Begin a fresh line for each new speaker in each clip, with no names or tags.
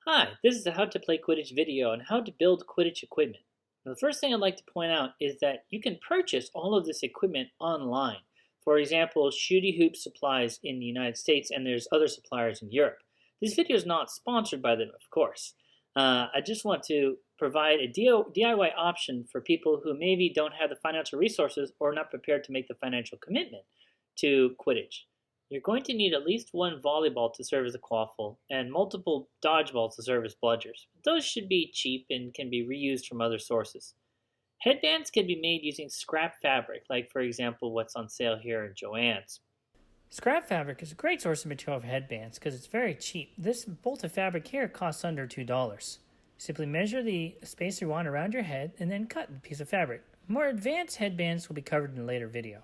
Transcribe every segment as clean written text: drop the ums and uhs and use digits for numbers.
Hi, this is a how to play Quidditch video on how to build Quidditch equipment. Now, the first thing I'd like to point out is that you can purchase all of this equipment online. For example, Shooty Hoop supplies in the United States, and there's other suppliers in Europe. This video is not sponsored by them, of course. I just want to provide a DIY option for people who maybe don't have the financial resources or are not prepared to make the financial commitment to Quidditch. You're going to need at least one volleyball to serve as a quaffle and multiple dodgeballs to serve as bludgers. Those should be cheap and can be reused from other sources. Headbands can be made using scrap fabric, like for example what's on sale here at Joann's.
Scrap fabric is a great source of material for headbands because it's very cheap. This bolt of fabric here costs under $2. Simply measure the space you want around your head and then cut the piece of fabric. More advanced headbands will be covered in a later video.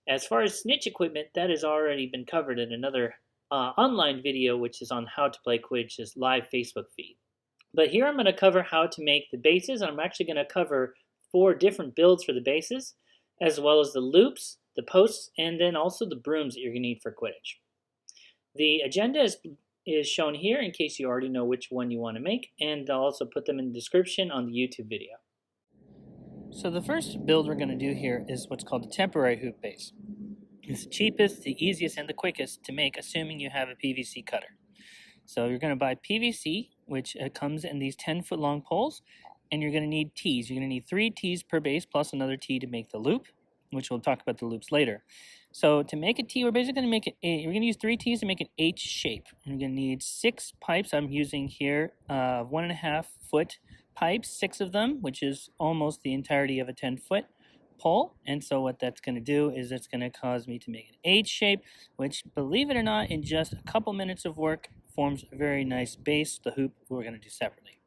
As far as snitch equipment, that has already been covered in another online video, which is on how to play Quidditch's live Facebook feed. But here I'm going to cover how to make the bases, and I'm actually going to cover 4 different builds for the bases, as well as the loops, the posts, and then also the brooms that you're going to need for Quidditch. The agenda is shown here in case you already know which one you want to make, and I'll also put them in the description on the YouTube video.
So the first build we're going to do here is what's called the temporary hoop base. It's the cheapest, the easiest, and the quickest to make, assuming you have a PVC cutter. So you're going to buy PVC, which comes in these 10-foot long poles, and you're going to need tees. You're going to need 3 tees per base plus another tee to make the loop, which we'll talk about the loops later. So to make a tee, we're basically going to make it we're going to use 3 tees to make an H shape. And you're going to need 6 pipes. I'm using here 1.5-foot pipes, 6 of them, which is almost the entirety of a 10-foot pole. And so what that's going to do is it's going to cause me to make an H shape, which, believe it or not, in just a couple minutes of work forms a very nice base. The hoop we're going to do separately.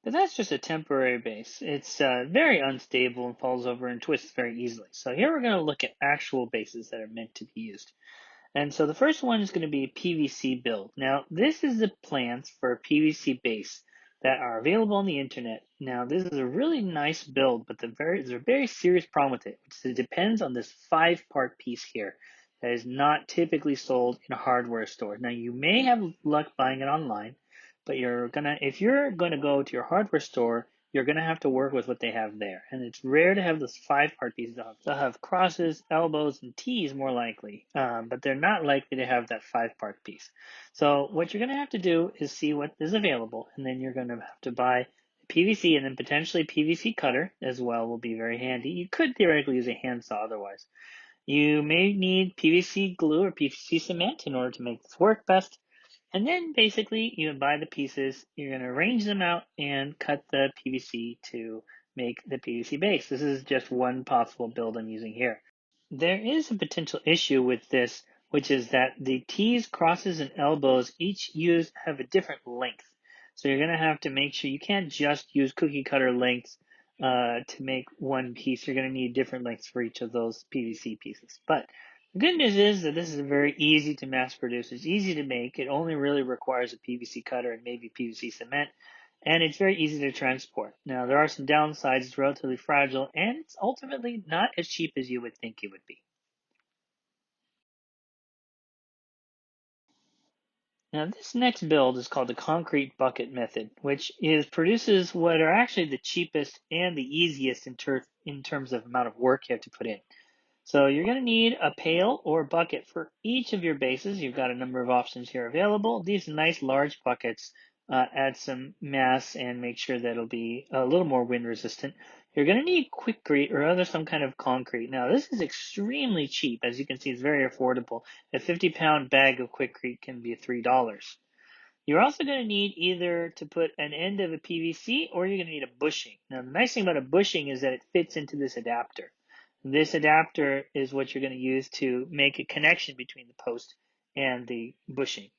But that's just a temporary base. It's very unstable and falls over and twists very easily. So here we're going to look at actual bases that are meant to be used. And so the first one is going to be a PVC build. Now, this is the plans for a PVC base that are available on the internet. Now, this is a really nice build, but there's a very serious problem with it. It depends on this 5-part piece here that is not typically sold in a hardware store. Now, you may have luck buying it online, but if you're gonna go to your hardware store, you're gonna have to work with what they have there. And it's rare to have those 5-part pieces. They'll have crosses, elbows, and T's more likely, but they're not likely to have that 5-part piece. So what you're gonna have to do is see what is available, and then you're gonna have to buy PVC and then potentially PVC cutter as well will be very handy. You could theoretically use a handsaw otherwise. You may need PVC glue or PVC cement in order to make this work best. And then basically you buy the pieces, you're going to arrange them out and cut the PVC to make the PVC base. This is just one possible build I'm using here. There is a potential issue with this, which is that the T's, crosses, and elbows each have a different length. So you're going to have to make sure you can't just use cookie cutter lengths to make one piece. You're going to need different lengths for each of those PVC pieces. But the good news is that this is very easy to mass produce. It's easy to make. It only really requires a PVC cutter and maybe PVC cement. And it's very easy to transport. Now, there are some downsides. It's relatively fragile, and it's ultimately not as cheap as you would think it would be. Now, this next build is called the concrete bucket method, which produces what are actually the cheapest and the easiest in terms of amount of work you have to put in. So you're going to need a pail or bucket for each of your bases. You've got a number of options here available. These nice large buckets add some mass and make sure that it'll be a little more wind resistant. You're going to need Quickcrete or some kind of concrete. Now, this is extremely cheap. As you can see, it's very affordable. A 50-pound bag of Quickcrete can be $3. You're also going to need either to put an end of a PVC or you're going to need a bushing. Now, the nice thing about a bushing is that it fits into this adapter. This adapter is what you're going to use to make a connection between the post and the bushing.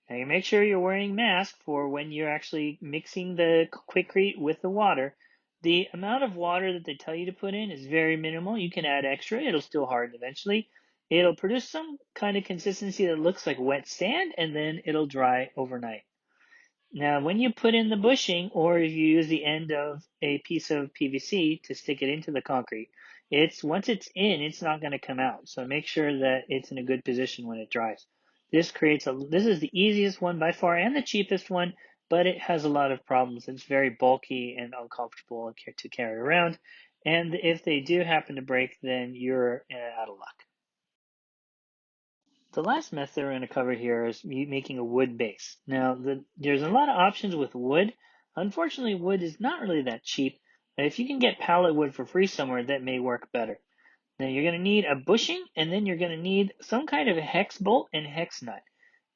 Now you make sure you're wearing a mask for when you're actually mixing the Quickcrete with the water. The amount of water that they tell you to put in is very minimal. You can add extra. It'll still harden eventually. It'll produce some kind of consistency that looks like wet sand, and then it'll dry overnight. Now, when you put in the bushing, or if you use the end of a piece of PVC to stick it into the concrete, once it's in, it's not going to come out. So make sure that it's in a good position when it dries. This is the easiest one by far and the cheapest one, but it has a lot of problems. It's very bulky and uncomfortable to carry around. And if they do happen to break, then you're out of luck. The last method we're going to cover here is making a wood base. Now, there's a lot of options with wood. Unfortunately, wood is not really that cheap. If you can get pallet wood for free somewhere, that may work better. Now, you're going to need a bushing, and then you're going to need some kind of a hex bolt and hex nut.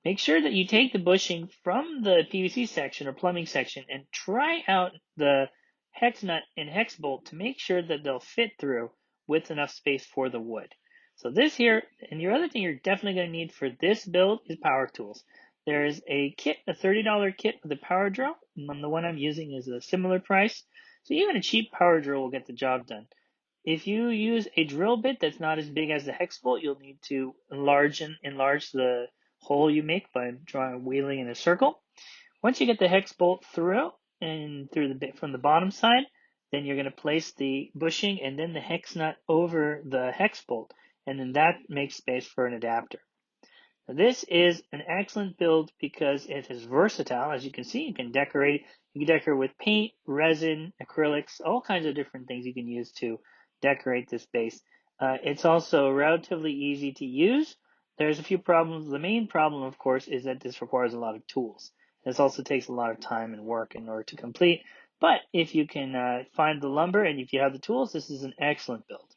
Make sure that you take the bushing from the PVC section or plumbing section and try out the hex nut and hex bolt to make sure that they'll fit through with enough space for the wood. So this here, and your other thing you're definitely going to need for this build is power tools. There's a kit, a $30 kit with a power drill, and the one I'm using is a similar price. So even a cheap power drill will get the job done. If you use a drill bit that's not as big as the hex bolt, you'll need to enlarge the hole you make by wheeling in a circle. Once you get the hex bolt through the bit from the bottom side, then you're going to place the bushing and then the hex nut over the hex bolt, and then that makes space for an adapter. Now, this is an excellent build because it is versatile. As you can see, you can decorate with paint, resin, acrylics, all kinds of different things you can use to decorate this base. It's also relatively easy to use. There's a few problems. The main problem, of course, is that this requires a lot of tools. This also takes a lot of time and work in order to complete. But if you can find the lumber and if you have the tools, this is an excellent build.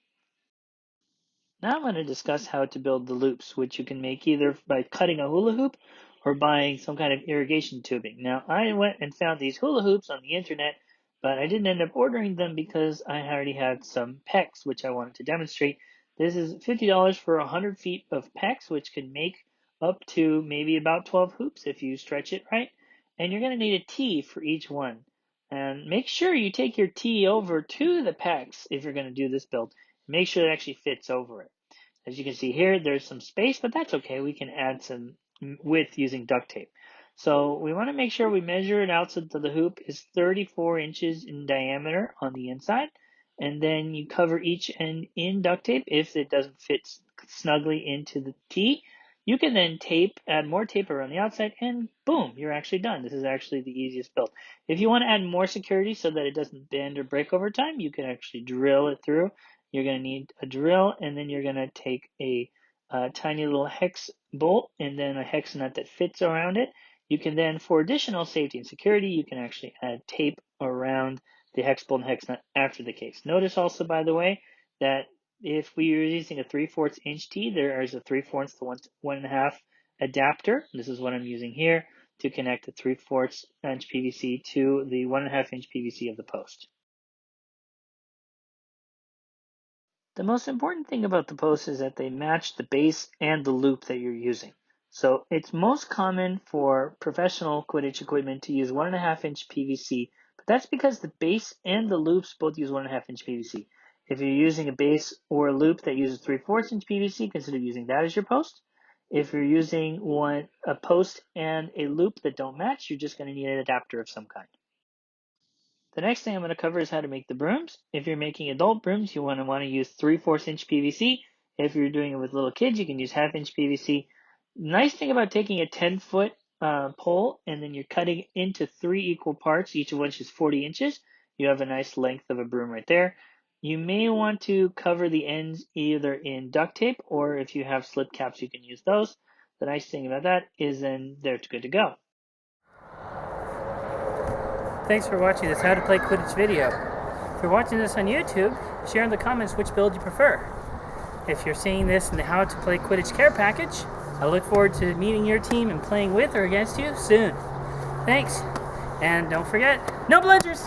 Now I'm going to discuss how to build the loops, which you can make either by cutting a hula hoop or buying some kind of irrigation tubing. Now, I went and found these hula hoops on the internet, but I didn't end up ordering them because I already had some PEX, which I wanted to demonstrate. This is $50 for 100 feet of PEX, which can make up to maybe about 12 hoops if you stretch it right. And you're going to need a T for each one. And make sure you take your T over to the PEX if you're going to do this build. Make sure it actually fits over it. As you can see here, there's some space, but that's okay. We can add some width using duct tape. So we want to make sure we measure it out so that the hoop is 34 inches in diameter on the inside. And then you cover each end in duct tape if it doesn't fit snugly into the T. You can then add more tape around the outside, and boom, you're actually done. This is actually the easiest build. If you want to add more security so that it doesn't bend or break over time, you can actually drill it through. You're going to need a drill, and then you're going to take a tiny little hex bolt and then a hex nut that fits around it. You can then, for additional safety and security, you can actually add tape around the hex bolt and hex nut after the case. Notice also, by the way, that if we are using a 3/4 inch T, there is a 3/4 to 1.5 adapter. This is what I'm using here to connect the 3/4 inch PVC to the 1.5 inch PVC of the post. The most important thing about the posts is that they match the base and the loop that you're using. So it's most common for professional Quidditch equipment to use 1.5 inch PVC, but that's because the base and the loops both use 1.5 inch PVC. If you're using a base or a loop that uses 3/4 inch PVC, consider using that as your post. If you're using a post and a loop that don't match, you're just going to need an adapter of some kind. The next thing I'm going to cover is how to make the brooms. If you're making adult brooms, you want to use 3/4 inch PVC. If you're doing it with little kids, you can use 1/2 inch PVC. Nice thing about taking a 10-foot pole and then you're cutting into 3 equal parts, each of which is 40 inches. You have a nice length of a broom right there. You may want to cover the ends either in duct tape, or if you have slip caps, you can use those. The nice thing about that is then they're good to go.
Thanks for watching this How to Play Quidditch video. If you're watching this on YouTube, share in the comments which build you prefer. If you're seeing this in the How to Play Quidditch care package, I look forward to meeting your team and playing with or against you soon. Thanks, and don't forget, no bludgers!